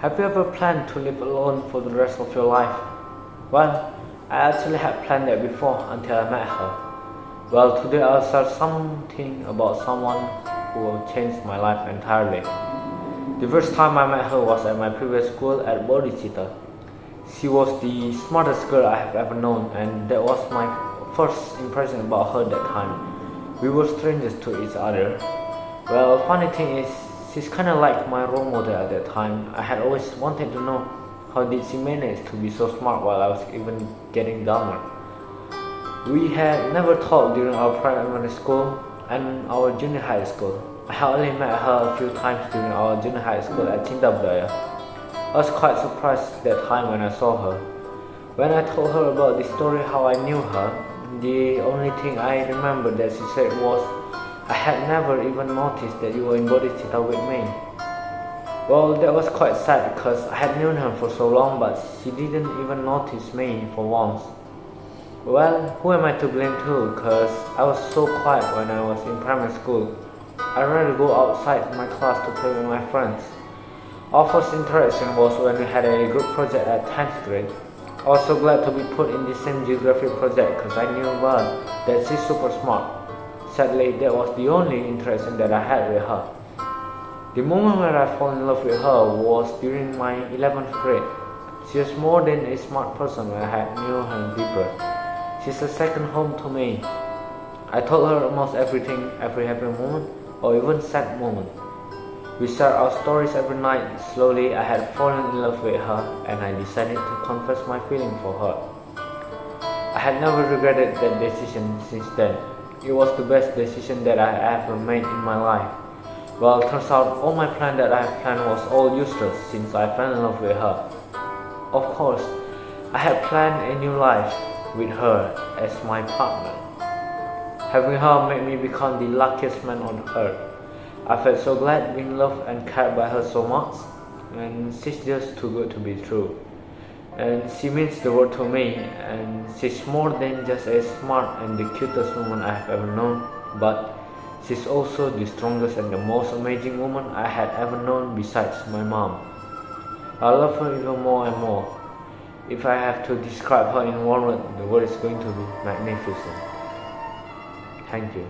Have you ever planned to live alone for the rest of your life? Well, I actually had planned that before until I met her. Well, today I'll share something about someone who changed my life entirely. The first time I met her was at my previous school at Bodhicitta. She was the smartest girl I have ever known, and that was my first impression about her that time. We were strangers to each other. Well, funny thing is, she's kinda like my role model at that time. I had always wanted to know how did she manage to be so smart while I was even getting dumber. We had never talked during our primary school and our junior high school. I had only met her a few times during our junior high school at Cinta Budaya. I was quite surprised that time when I saw her. When I told her about the story how I knew her, the only thing I remember that she said was, "I had never even noticed that you were in Bodhicitta with me." Well, that was quite sad because I had known her for so long, but she didn't even notice me for once. Well, who am I to blame too, because I was so quiet when I was in primary school. I'd rather go outside my class to play with my friends. Our first interaction was when we had a group project at 10th grade. I was so glad to be put in the same geography project because I knew well that she's super smart. Sadly, that was the only interaction that I had with her. The moment where I fell in love with her was during my 11th grade. She was more than a smart person when I knew her deeper. She's a second home to me. I told her almost everything, every happy moment, or even sad moment. We shared our stories every night. Slowly, I had fallen in love with her, and I decided to confess my feeling for her. I had never regretted that decision since then. It was the best decision that I ever made in my life. Well, it turns out all my plan that I had planned was all useless since I fell in love with her. Of course, I had planned a new life with her as my partner. Having her made me become the luckiest man on earth. I felt so glad being loved and cared by her so much, and she's just too good to be true. And she means the world to me, and she's more than just a smart and the cutest woman I have ever known, but she's also the strongest and the most amazing woman I had ever known besides my mom. I love her even more and more. If I have to describe her in one word, the word is going to be magnificent. Thank you.